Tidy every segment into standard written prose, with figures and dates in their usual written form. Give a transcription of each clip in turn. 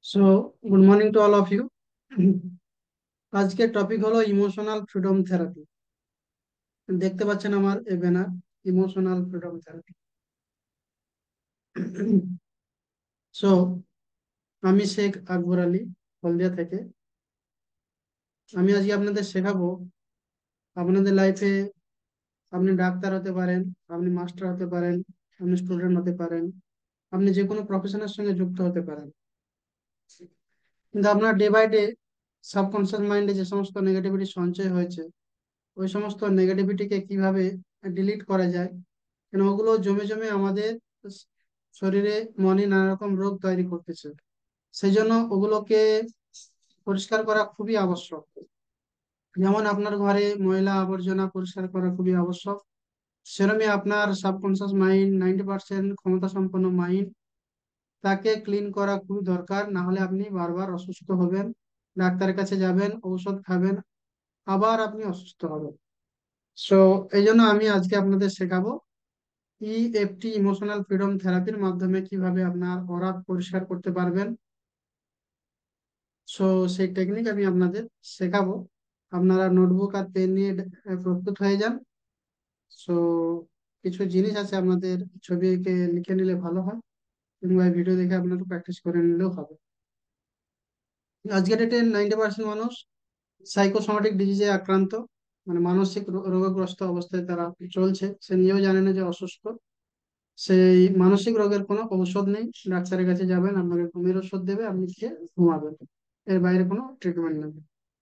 So good morning to all of you. আজকের topic হলো emotional freedom therapy. দেখতে পাচ্ছেন আমার এ banner, emotional freedom therapy. So আমি শেখ আকবর আলী, হলদিয়া থেকে। আমি আজকে আপনাদের শেখাবো আপনাদের লাইফে আপনি ডাক্তার হতে পারেন, আপনি মাস্টার হতে পারেন, আপনি স্টুডেন্ট হতে পারেন, আপনি যে কোনো প্রফেশনের সঙ্গে যুক্ত হতে পারেন। কিন্তু আপনার ডে বাই ডে সাবকনসিয়াস মাইন্ডে যে সমস্ত নেগেটিভিটি সঞ্চয় হয়েছে, ওই সমস্ত নেগেটিভিটিকে কিভাবে ডিলিট করা যায়, কেন ওগুলো জমে জমে আমাদের শরীরে মনে নানা রকম রোগ তৈরি করতেছে। সেই জন্য ওগুলোকে পরিষ্কার করা খুবই আবশ্যক। যেমন আপনার ঘরে ময়লা আবর্জনা পরিষ্কার করা খুবই আবশ্যক, সেরকমই আপনার সাবকনসিয়াস মাইন্ড, 90% ক্ষমতা সম্পন্ন মাইন্ড, তাকে ক্লিন করা খুবই দরকার। না হলে আপনি বারবার অসুস্থ হবেন, ডাক্তারের কাছে যাবেন, ঔষধ খাবেন, আবার আপনি অসুস্থ হবেন। সো এই জন্য আমি আজকে আপনাদের শেখাবো ইএফটি, ইমোশনাল ফ্রিডম থেরাপির মাধ্যমে কিভাবে আপনার অরা পরিষ্কার করতে পারবেন। সো সেই টেকনিক আমি আপনাদের শেখাবো। আপনারা নোটবুক আর পেন নিয়ে প্রস্তুত হয়ে যান। সো কিছু জিনিস আছে, আপনাদের ছবি এঁকে লিখে নিলে ভালো হয়, কিংবা ভিডিও দেখে আপনারা প্র্যাকটিস করে নিলেও হবে। আজকের ডেটে 90% মানুষ সাইকোসোমাটিক ডিজিজে আক্রান্ত, মানে মানসিক রোগগ্রস্ত অবস্থায় তারা চলছে। সে নিজেও জানে না যে অসুস্থ। সেই মানসিক রোগের কোনো ঔষধ নেই। ডাক্তারের কাছে যাবেন, আপনাকে ঘুমের ওষুধ দেবে, আপনি খেয়ে ঘুমাবেন, এর বাইরে কোনো ট্রিটমেন্ট নেই।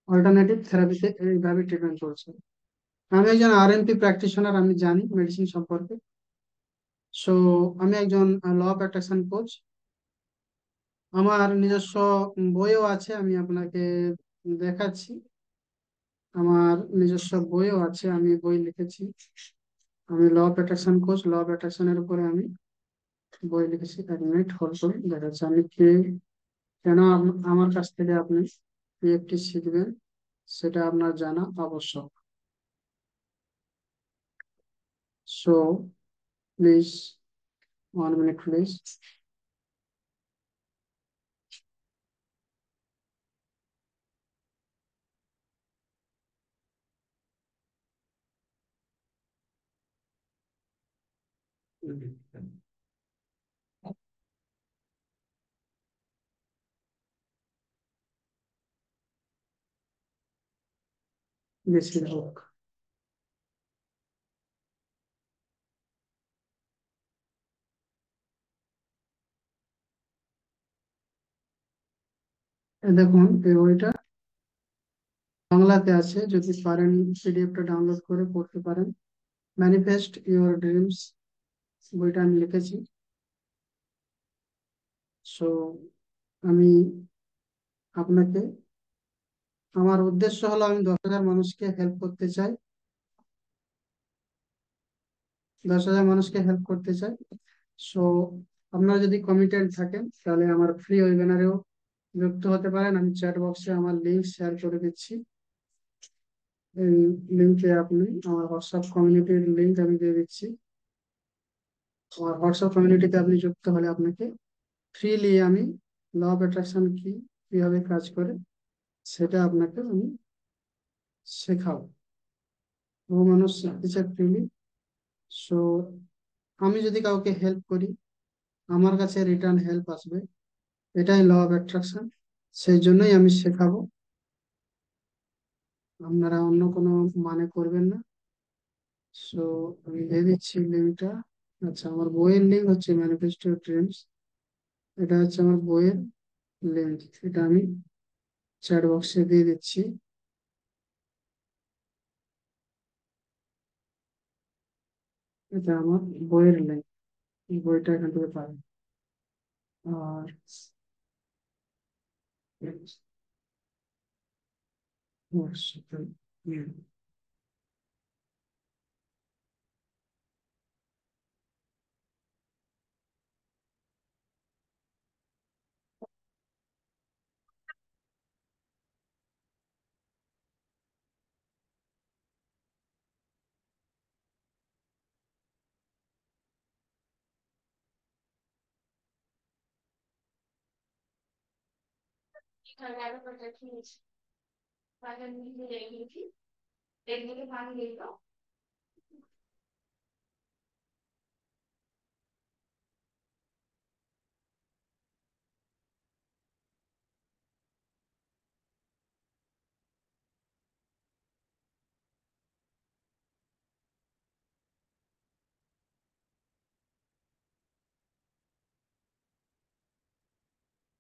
অল্টারনেটিভ থেরাপিতে এইভাবে ট্রিটমেন্ট চলছে। আমি একজন আরএমপি প্র্যাকটিশনার, আমি জানি মেডিসিন সম্পর্কে। সো আমি একজন ল অফ অ্যাট্রাকশন কোচ। আমার নিজস্ব বইও আছে, আমি আপনাকে দেখাচ্ছি। আমার নিজস্ব বইও আছে, আমি বই লিখেছি। আমি law of attraction coach, law of অ্যাট্রাকশনের উপরে আমি বই লিখেছি। 1 মিনিট হোল্ড করুন, দেখাচ্ছি আমি কে, কেন আমার কাছ থেকে আপনি পিএফটি শিখবেন, সেটা আপনার জানা আবশ্যক। So please, 1 minute please. বেশি হোক। দেখুন, এই বইটা বাংলাতে আছে, যদি পারেন পিডিএফটা ডাউনলোড করে পড়তে পারেন। ম্যানিফেস্ট ইউর ড্রিমস বইটা আমি লিখেছি। সো আমি আপনাকে, আমার উদ্দেশ্য হলো আমি 10,000 মানুষকে হেল্প করতে চাই। 10,000 মানুষকে হেল্প করতে চাই। সো আপনারা যদি কমিটেড থাকেন, তাহলে আমার ফ্রি ওয়েবিনারেও যুক্ত হতে পারেন। আমি চ্যাট বক্সে আমার লিঙ্ক শেয়ার করে দিচ্ছি। এই লিঙ্কে আপনি, আমার হোয়াটসঅ্যাপ কমিউনিটির লিঙ্ক আমি দিয়ে দিচ্ছি। আমার হোয়াটসঅ্যাপ কমিউনিটিতে আপনি যুক্ত হলে আপনাকে ফ্রিলি আমি ল অফ অ্যাট্রাকশন কি, কিভাবে কাজ করে, সেটা আপনাকে আমি শেখাবো। ও মানুষ শিখতে চায় ফ্রিলি। সো আমি যদি কাউকে হেল্প করি, আমার কাছে রিটার্ন হেল্প আসবে। এটাই ল অফ অ্যাট্রাকশন। সেই জন্যই আমি শেখাবো। আপনারা অন্য কোনো মানে করবেন না। সো আমি দিয়ে দিচ্ছি লিঙ্কটা। আচ্ছা, আমার বইয়ের লিঙ্ক হচ্ছে ম্যানিফেস্টো ড্রিমস। এটা হচ্ছে আমার বইয়ের লিঙ্ক। এটা আমি চ্যাট বক্সে দিয়ে দিচ্ছি। এটা আমার বইয়ের লিঙ্ক। এই বইটা এখান থেকে পাবেন। আর হোয়াটসঅ্যাপে,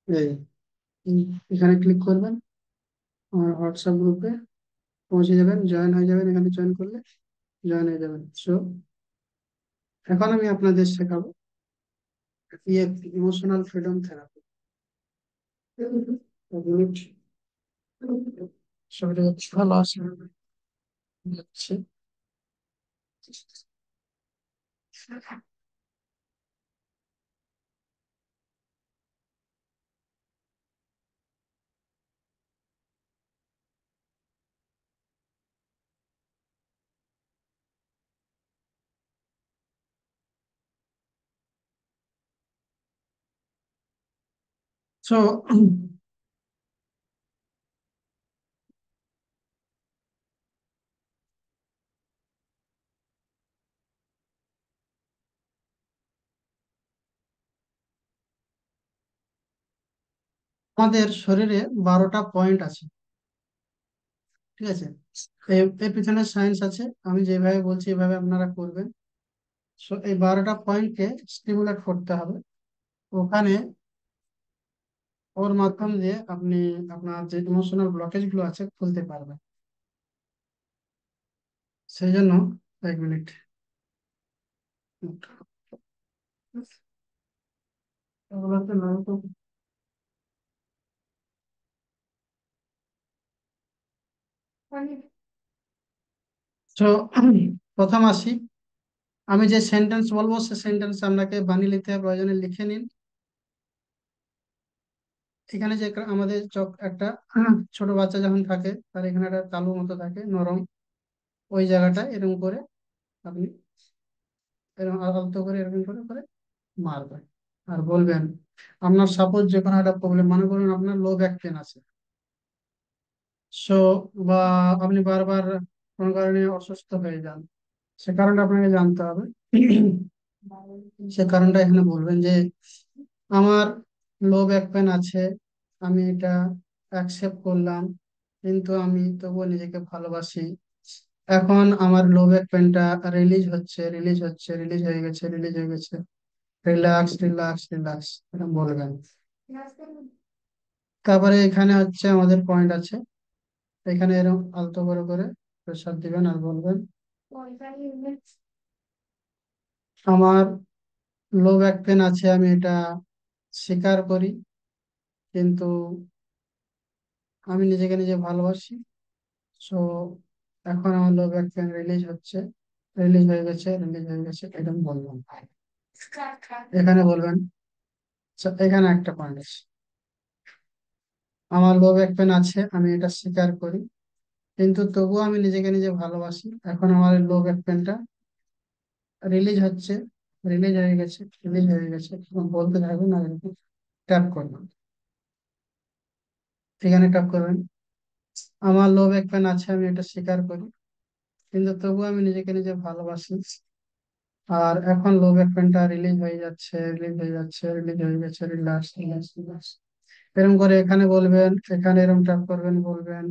এই এখানে ক্লিক করবেন, আমার হোয়াটসঅ্যাপ গ্রুপে পৌঁছে যাবেন, জয়েন হয়ে যাবেন। এখানে জয়েন করলে জয়েন হয়ে যাবেন। সো এখন আমি আপনাদের শেখাবো ইমোশনাল ফ্রিডম থেরাপি। ছবিটা ভালো আছে যাচ্ছে। সো আমাদের শরীরে 12টা পয়েন্ট আছে, ঠিক আছে? এর পিছনে সায়েন্স আছে, আমি যেভাবে বলছি এভাবে আপনারা করবেন। সো এই 12টা পয়েন্টকে স্টিমুলেট করতে হবে। ওখানে ওর মাধ্যম দিয়ে আপনি আপনার যে ইমোশনাল ব্লকেজ গুলো আছে খুলতে পারবেন। সেই জন্য 1 মিনিট। তো প্রথম আসি, আমি যে সেন্টেন্স বলবো সে সেন্টেন্স আপনাকে বানিয়ে নিতে হবে, প্রয়োজনে লিখে নিন। এখানে যে আমাদের চোখ একটা ছোট বাচ্চা যখন থাকে তার এখানে একটা তালুর মতো থাকে নরম, ওই জায়গাটা এরকম করে আপনি এরকম আলতো করে এরকম করে করে মারবেন। আর বলবেন, আপনার সাপোজ যে কোনো একটা প্রবলেম, মনে করুন আপনার লো ব্যাক পেন আছে। সো বা আপনি বারবার কোনো কারণে অসুস্থ হয়ে যান, সে কারণটা আপনাকে জানতে হবে। সে কারণটা এখানে বলবেন যে আমার লো ব্যাক পেন আছে, আমি এটা অ্যাকসেপ্ট করলাম, কিন্তু আমি তবুও নিজেকে ভালোবাসি। এখন আমার লো ব্যাক পেনটা রিলিজ হচ্ছে, রিলিজ হচ্ছে, রিলিজ হয়ে গেছে, রিলিজ হয়ে গেছে। রিল্যাক্স, রিল্যাক্স, রিল্যাক্স, এটা বলবেন। তারপরে এখানে হচ্ছে আমাদের পয়েন্ট আছে, এখানে এরকম আলতো করে করে প্রেসার দিবেন আর বলবেন, আমার লো ব্যাক পেন আছে, আমি এটা স্বীকার করি, কিন্তু আমি নিজেকে নিজে ভালোবাসি। সো এখন আমার লো ব্যাক পেন রিলিজ হচ্ছে, রিলিজ হয়ে গেছে, রিলিজ হয়ে গেছে, এটা বলবেন। এখানে বলবেন, এখানে একটা পয়েন্ট আছে, আমার লো ব্যাক পেন আছে, আমি এটা স্বীকার করি, কিন্তু তবুও আমি নিজেকে নিজে ভালোবাসি। এখন আমার লো ব্যাক পেনটা রিলিজ হচ্ছে, রিলিজ হয়ে গেছে, রিলিজ হয়ে গেছে, এরকম বলতে থাকবেন আর এরকম ট্যাপ করবেন। এখানে ট্যাপ করবেন, আমার লো ব্যাক পেন আছে, আমি এটা স্বীকার করি, কিন্তু তবুও আমি নিজেকে নিজে ভালোবাসি। আর এখন লো ব্যাক পেনটা রিলিজ হয়ে যাচ্ছে, রিলিজ হয়ে যাচ্ছে, রিলিজ হয়ে গেছে, রিল্যাক্স, রিল্যাক্স, রিল্যাক্স, এরকম করে এখানে বলবেন। এখানে এরকম ট্যাপ করবেন, বলবেন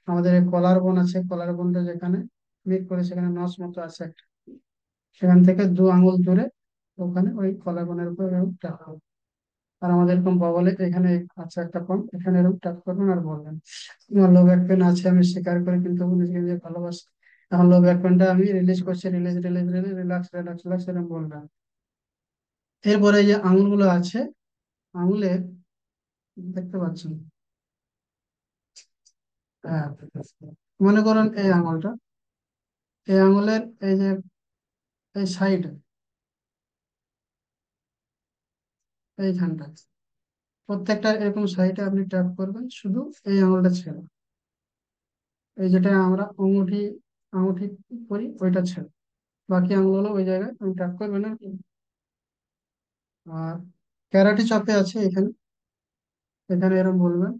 আমাদের কলার বোন আছে, কলার বোনটা যেখানে ক্লিক করে সেখানে নস মতো আছে একটা, সেখান থেকে 2 আঙ্গুল দূরে ওখানে ওই কলার বোনের উপর এরকম ট্যাপ করবেন। আর আমাদের এরকম বগলে এখানে আছে একটা পয়েন্ট, এখানে এরকম ট্যাপ করবেন আর বলবেন, আমার লো ব্যাক পেন আছে, আমি স্বীকার করি, কিন্তু আমি নিজেকে নিজে ভালোবাসি। এখন লো ব্যাক পেনটা আমি রিলিজ করছি, release, release, release, relax, relax, relax, এরকম বলবেন। এরপরে এই যে আঙুলগুলো আছে, আঙুলে দেখতে পাচ্ছেন, হ্যাঁ, মনে করুন এই আঙুলটা, এই আঙুলের এই যে এই সাইড, এইখানটা, প্রত্যেকটা এরকম সাইডে আপনি ট্যাপ করবেন, শুধু এই আঙুলটা ছেড়ে, এই যেটা আমরা আঙুঠি আঙুঠি করি ওইটা ছেড়ে, বাকি আঙুলগুলো ওই জায়গায় আপনি ট্যাপ করবেন আর কি। আর ক্যারাটে চাপে আছে এখানে, এখানে এরকম বলবেন,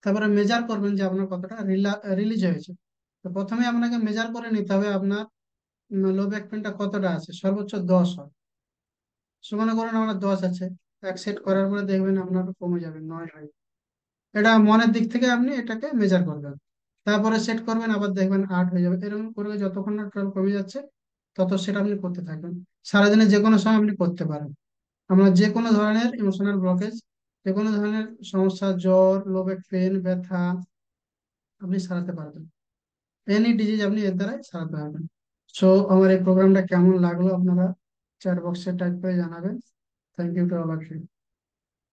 তারপরে মেজার করবেন যে আপনার কতটা রিলিজ হয়েছে। তো প্রথমে আপনাকে মেজার করে নিতে হবে আপনার লো ব্যাক পেনটা কতটা আছে, সর্বোচ্চ 10 হয়। মনে করুন আপনার 10 আছে, এক সেট করার পরে দেখবেন আপনার কমে যাবে, 9 হয়। এটা মনের দিক থেকে আপনি এটাকে মেজার করবেন। তারপরে সেট করবেন, আবার দেখবেন 8 হয়ে যাবে, এরকম করে যতক্ষণ না টোটাল কমে যাচ্ছে তত সেট আপনি করতে থাকবেন। সারাদিনে যে কোনো সময় আপনি করতে পারেন। আপনার যে কোনো ধরনের ইমোশনাল ব্লকেজ, যে কোনো ধরনের সমস্যা, জ্বর, লো ব্যাক পেন, ব্যথা, আপনি সারাতে পারবেন। এনি ডিজিজ আপনি এর দ্বারাই সারাতে পারবেন। সো আমার এই প্রোগ্রামটা কেমন লাগলো আপনারা চ্যাট বক্সে টাইপ করে জানাবেন। Thank you to all of you.